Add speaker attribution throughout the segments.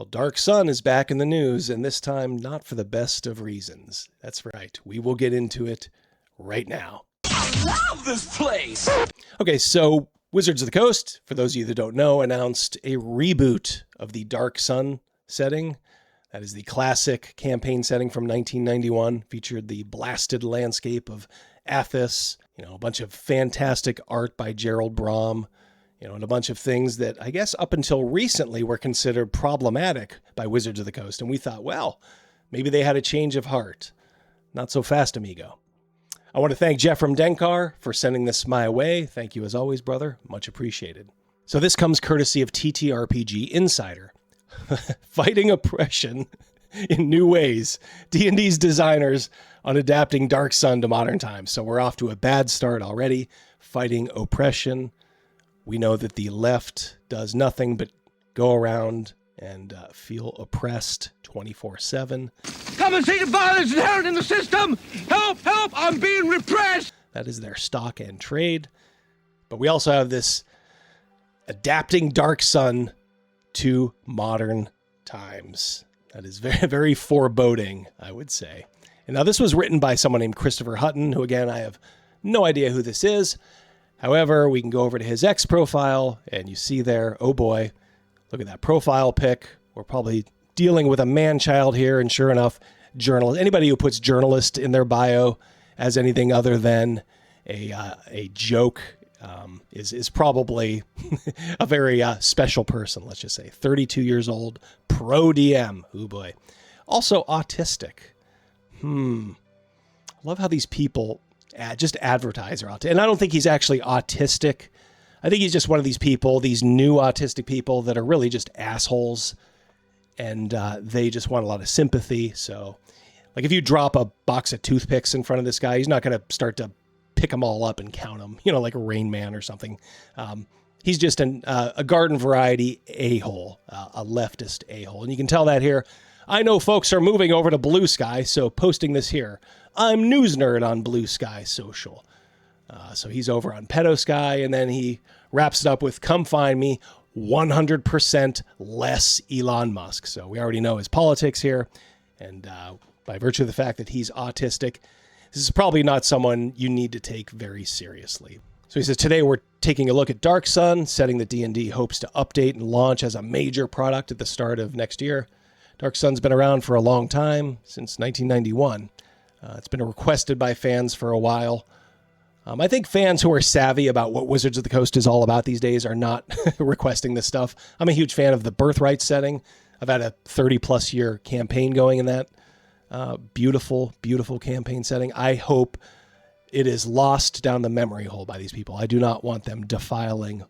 Speaker 1: Well, Dark Sun is back in the news, and this time not for the best of reasons. That's right. We will get into it right now.
Speaker 2: I love this place!
Speaker 1: Okay, so Wizards of the Coast, for those of you that don't know, announced a reboot of the Dark Sun setting. That is the classic campaign setting from 1991, featured the blasted landscape of Athos, a bunch of fantastic art by Gerald Brom, and a bunch of things that I guess up until recently were considered problematic by Wizards of the Coast. And we thought, well, maybe they had a change of heart. Not so fast, amigo. I want to thank Jeff from Denkar for sending this my way. Thank you as always, brother. Much appreciated. So this comes courtesy of TTRPG Insider. Fighting oppression in new ways. D&D's designers on adapting Dark Sun to modern times. So we're off to a bad start already. Fighting oppression. We know that the left does nothing but go around and feel oppressed 24/7.
Speaker 3: Come and see the violence inherent in the system! Help! Help! I'm being repressed!
Speaker 1: That is their stock and trade. But we also have this adapting Dark Sun to modern times. That is very, very foreboding, I would say. And now this was written by someone named Christopher Hutton, who again, I have no idea who this is. However, we can go over to his X profile and you see there, oh boy, look at that profile pic. We're probably dealing with a man-child here. And sure enough, journalist, anybody who puts journalist in their bio as anything other than a joke is probably a very special person, let's just say. 32 years old, pro DM, oh boy. Also autistic. I love how these people just advertise are autistic. And I don't think he's actually autistic. I think he's just one of these people, these new autistic people that are really just assholes. And they just want a lot of sympathy. So like if you drop a box of toothpicks in front of this guy, he's not going to start to pick them all up and count them, like a Rain Man or something. He's just a garden variety a-hole, a leftist a-hole. And you can tell that here. I know folks are moving over to Blue Sky, so posting this here. I'm News Nerd on Blue Sky Social. So he's over on Pedo Sky, and then he wraps it up with, come find me, 100% less Elon Musk. So we already know his politics here. And by virtue of the fact that he's autistic, this is probably not someone you need to take very seriously. So he says, today we're taking a look at Dark Sun, setting that D&D hopes to update and launch as a major product at the start of next year. Dark Sun's been around for a long time, since 1991. It's been requested by fans for a while. I think fans who are savvy about what Wizards of the Coast is all about these days are not requesting this stuff. I'm a huge fan of the Birthright setting. I've had a 30-plus year campaign going in that. Beautiful, beautiful campaign setting. I hope it is lost down the memory hole by these people. I do not want them defiling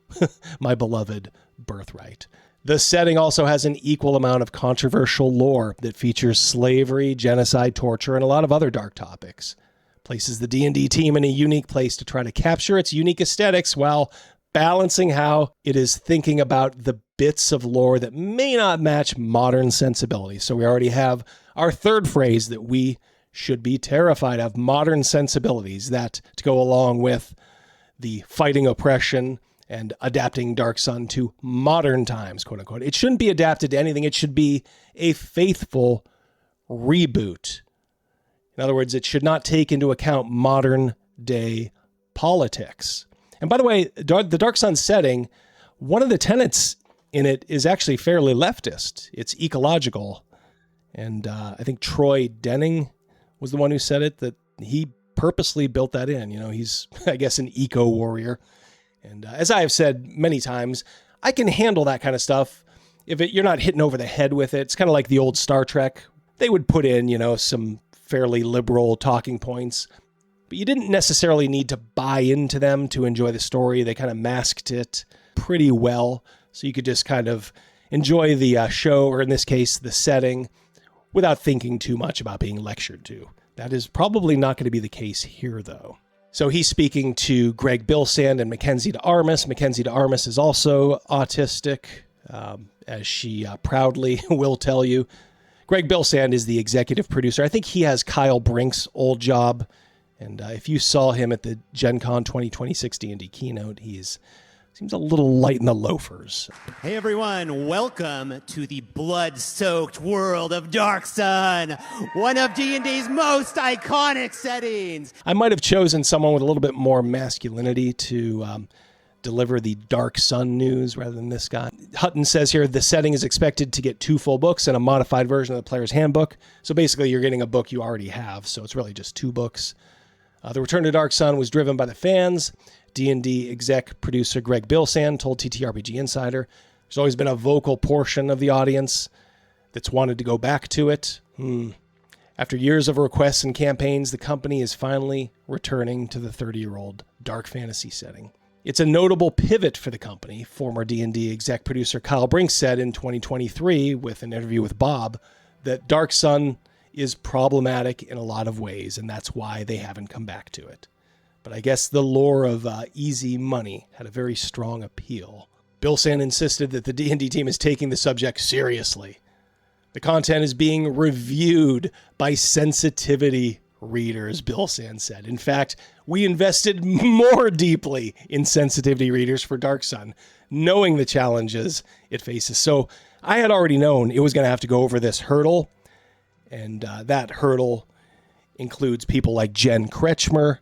Speaker 1: my beloved Birthright. The setting also has an equal amount of controversial lore that features slavery, genocide, torture, and a lot of other dark topics. Places the D&D team in a unique place to try to capture its unique aesthetics while balancing how it is thinking about the bits of lore that may not match modern sensibilities. So we already have our third phrase that we should be terrified of, modern sensibilities, that to go along with the fighting oppression and adapting Dark Sun to modern times, quote unquote. It shouldn't be adapted to anything. It should be a faithful reboot. In other words, it should not take into account modern day politics. And by the way, the Dark Sun setting, one of the tenets in it is actually fairly leftist. It's ecological. And I think Troy Denning was the one who said it, that he purposely built that in. He's, I guess, an eco-warrior. And as I have said many times, I can handle that kind of stuff if you're not hitting over the head with it. It's kind of like the old Star Trek. They would put in, some fairly liberal talking points, but you didn't necessarily need to buy into them to enjoy the story. They kind of masked it pretty well, so you could just kind of enjoy the show, or in this case, the setting, without thinking too much about being lectured to. That is probably not going to be the case here, though. So he's speaking to Greg Bilsand and Mackenzie DeArmas. Mackenzie DeArmas is also autistic, as she proudly will tell you. Greg Bilsand is the executive producer. I think he has Kyle Brink's old job. And if you saw him at the Gen Con 2026 D&D keynote, he's seems a little light in the loafers.
Speaker 4: Hey everyone, welcome to the blood-soaked world of Dark Sun, one of D&D's most iconic settings.
Speaker 1: I might have chosen someone with a little bit more masculinity to deliver the Dark Sun news rather than this guy. Hutton says here, the setting is expected to get 2 full books and a modified version of the player's handbook. So basically you're getting a book you already have, so it's really just 2 books. The Return to Dark Sun was driven by the fans. D&D exec producer Greg Bilsan told TTRPG Insider, there's always been a vocal portion of the audience that's wanted to go back to it. After years of requests and campaigns, the company is finally returning to the 30-year-old dark fantasy setting. It's a notable pivot for the company, former D&D exec producer Kyle Brink said in 2023 with an interview with Bob, that Dark Sun is problematic in a lot of ways, and that's why they haven't come back to it. But I guess the lure of easy money had a very strong appeal. Bilsan insisted that the D&D team is taking the subject seriously. The content is being reviewed by sensitivity readers, Bilsan said. In fact, we invested more deeply in sensitivity readers for Dark Sun, knowing the challenges it faces. So I had already known it was going to have to go over this hurdle, and that hurdle includes people like Jen Kretschmer,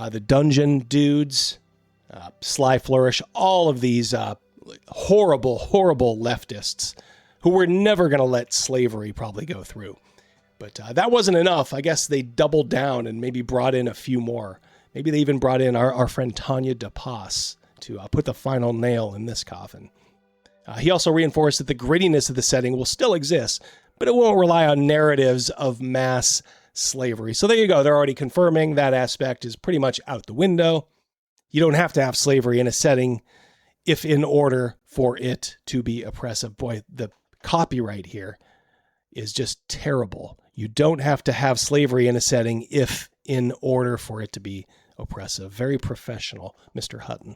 Speaker 1: the Dungeon Dudes, Sly Flourish, all of these horrible, horrible leftists who were never going to let slavery probably go through. But that wasn't enough. I guess they doubled down and maybe brought in a few more. Maybe they even brought in our friend Tanya DePass to put the final nail in this coffin. He also reinforced that the grittiness of the setting will still exist, but it won't rely on narratives of mass slavery. So there you go. They're already confirming that aspect is pretty much out the window. You don't have to have slavery in a setting if in order for it to be oppressive. Boy, the copyright here is just terrible. You don't have to have slavery in a setting if in order for it to be oppressive. Very professional, Mr. Hutton.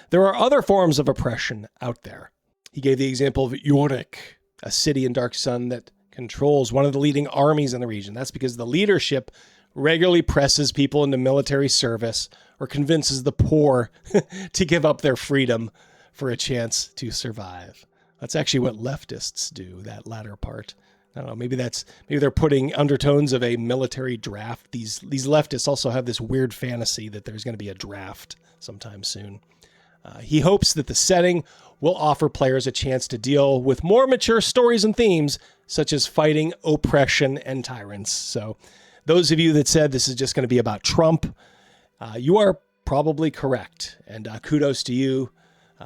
Speaker 1: There are other forms of oppression out there. He gave the example of Yorick, a city in Dark Sun that controls one of the leading armies in the region. That's because the leadership regularly presses people into military service or convinces the poor to give up their freedom for a chance to survive. That's actually what leftists do, that latter part. I don't know, maybe they're putting undertones of a military draft. These leftists also have this weird fantasy that there's going to be a draft sometime soon. He hopes that the setting will offer players a chance to deal with more mature stories and themes, such as fighting oppression and tyrants. So those of you that said this is just going to be about Trump, you are probably correct. And kudos to you.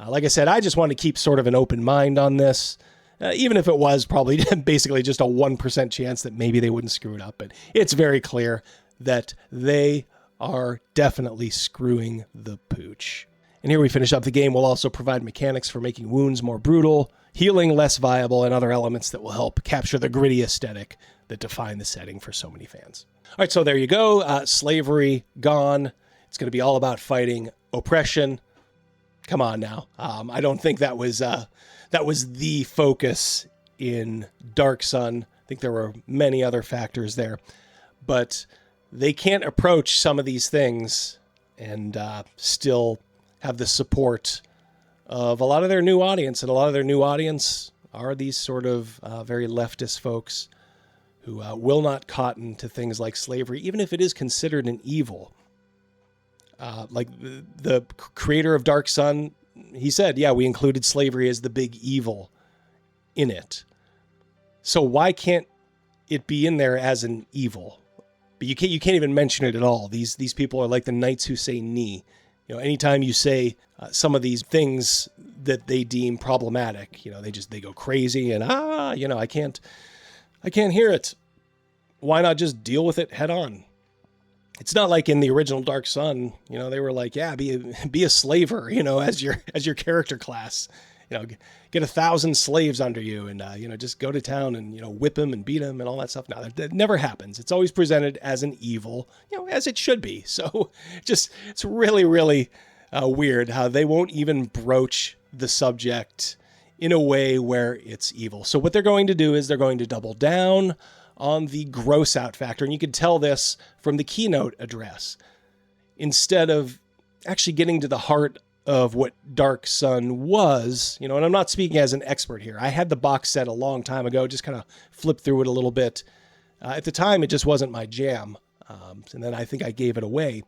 Speaker 1: Like I said, I just want to keep sort of an open mind on this, even if it was probably basically just a 1% chance that maybe they wouldn't screw it up. But it's very clear that they are definitely screwing the pooch. And here we finish up the game. We'll also provide mechanics for making wounds more brutal, healing less viable, and other elements that will help capture the gritty aesthetic that define the setting for so many fans. All right, so there you go. Slavery gone. It's going to be all about fighting oppression. Come on now. I don't think that was the focus in Dark Sun. I think there were many other factors there. But they can't approach some of these things and still have the support of a lot of their new audience. And a lot of their new audience are these sort of very leftist folks who will not cotton to things like slavery, even if it is considered an evil. Like the creator of Dark Sun, he said, yeah, we included slavery as the big evil in it. So why can't it be in there as an evil? But you can't even mention it at all. These people are like the knights who say knee. You know, anytime you say some of these things that they deem problematic, you know, they go crazy and I can't hear it. Why not just deal with it head on? It's not like in the original Dark Sun, you know, they were like, yeah, be a slaver, you know, as your character class, you know, get 1,000 slaves under you and, just go to town and, whip them and beat them and all that stuff. No, that never happens. It's always presented as an evil, as it should be. So it's really, really weird how they won't even broach the subject in a way where it's evil. So what they're going to do is they're going to double down on the gross out factor. And you can tell this from the keynote address. Instead of actually getting to the heart of what Dark Sun was, and I'm not speaking as an expert here. I had the box set a long time ago, just kind of flipped through it a little bit. At the time, it just wasn't my jam. And then I think I gave it away.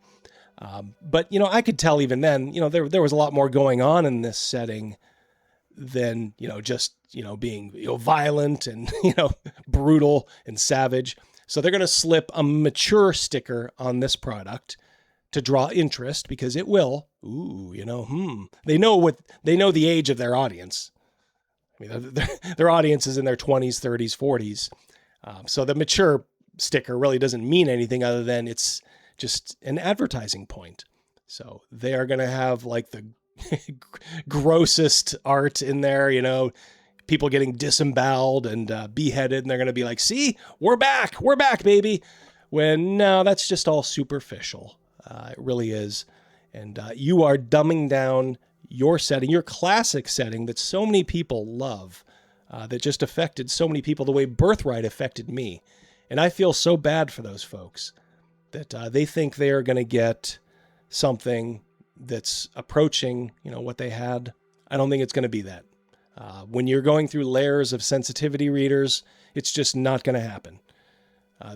Speaker 1: But, I could tell even then, there was a lot more going on in this setting than, just, being violent and, brutal and savage. So they're going to slip a mature sticker on this product to draw interest, because it will. They know the age of their audience. I mean, their audience is in their 20s, 30s, 40s. So the mature sticker really doesn't mean anything other than it's just an advertising point. So they are going to have like the grossest art in there, people getting disemboweled and beheaded. And they're going to be like, see, we're back, baby. When no, that's just all superficial. It really is. And you are dumbing down your setting, your classic setting that so many people love, that just affected so many people the way Birthright affected me. And I feel so bad for those folks that they think they are going to get something that's approaching, what they had. I don't think it's going to be that. When you're going through layers of sensitivity readers, it's just not going to happen.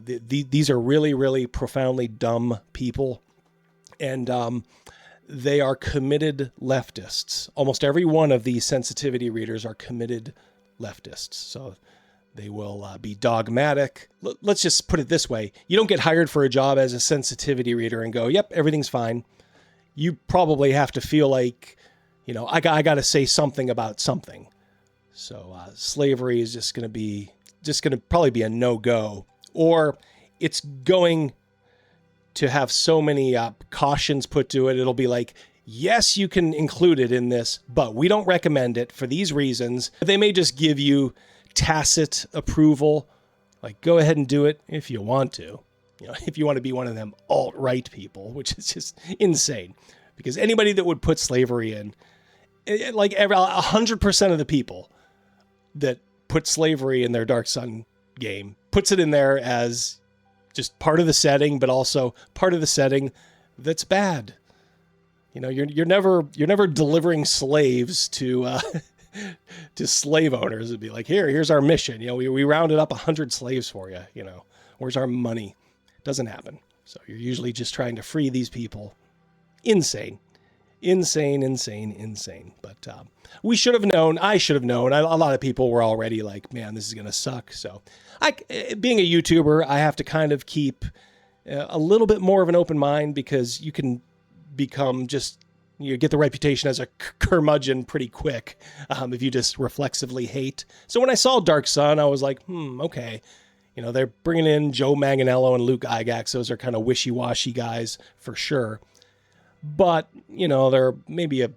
Speaker 1: These are really, really profoundly dumb people. And they are committed leftists. Almost every one of these sensitivity readers are committed leftists. So they will be dogmatic. Let's just put it this way. You don't get hired for a job as a sensitivity reader and go, yep, everything's fine. You probably have to feel like, I got to say something about something. So slavery is just going to probably be a no-go. Or it's going to have so many cautions put to it. It'll be like, yes, you can include it in this, but we don't recommend it for these reasons. They may just give you tacit approval, like go ahead and do it if you want to. If you want to be one of them alt-right people, which is just insane. Because anybody that would put slavery in, like 100% of the people that put slavery in their Dark Sun game puts it in there as just part of the setting, but also part of the setting that's bad. You're never delivering slaves to to slave owners. It'd be like, here's our mission. We rounded up 100 slaves for you. Where's our money? Doesn't happen. So you're usually just trying to free these people. Insane. But we should have known. I should have known. A lot of people were already like, man, this is going to suck. So being a YouTuber, I have to kind of keep a little bit more of an open mind, because you can become you get the reputation as a curmudgeon pretty quick if you just reflexively hate. So when I saw Dark Sun, I was like, okay. They're bringing in Joe Manganiello and Luke Gygax. Those are kind of wishy-washy guys for sure. But, they're maybe a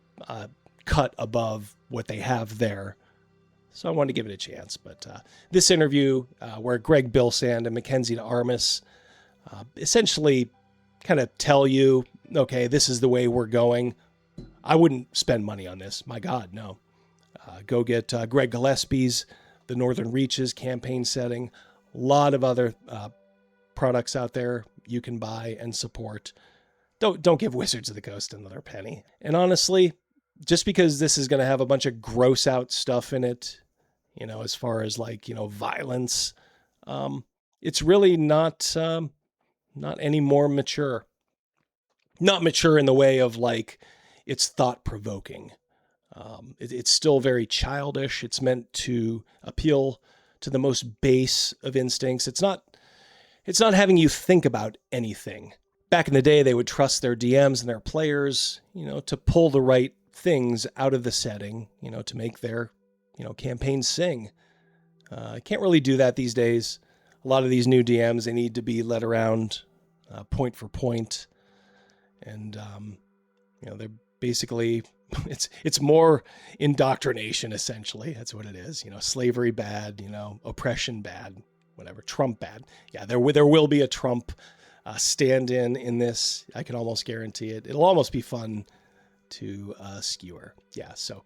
Speaker 1: cut above what they have there. So I wanted to give it a chance. But this interview, where Greg Bilsand and Mackenzie Armis essentially kind of tell you, okay, this is the way we're going. I wouldn't spend money on this. My God, no. Go get Greg Gillespie's The Northern Reaches campaign setting. A lot of other products out there you can buy and support. Don't give Wizards of the Coast another penny. And honestly, just because this is going to have a bunch of gross out stuff in it, as far as violence, it's really not any more mature. Not mature in the way of it's thought provoking. It's still very childish. It's meant to appeal to the most base of instincts. It's not having you think about anything. Back in the day, they would trust their DMs and their players, to pull the right things out of the setting, to make their, campaigns sing. Can't really do that these days. A lot of these new DMs, they need to be led around point for point. And, they're basically, it's more indoctrination, essentially. That's what it is. Slavery bad, oppression bad, whatever, Trump bad. Yeah, there will be a Trump stand-in this. I can almost guarantee it. It'll almost be fun to skewer. Yeah, so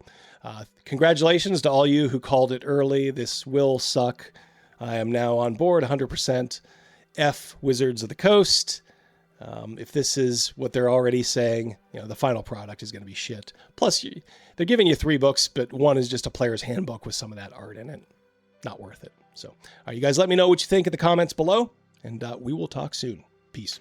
Speaker 1: congratulations to all you who called it early. This will suck. I am now on board 100%. F Wizards of the Coast. If this is what they're already saying, the final product is going to be shit. Plus, they're giving you 3 books, but one is just a player's handbook with some of that art in it. Not worth it. So, all right, you guys let me know what you think in the comments below, and we will talk soon. Peace.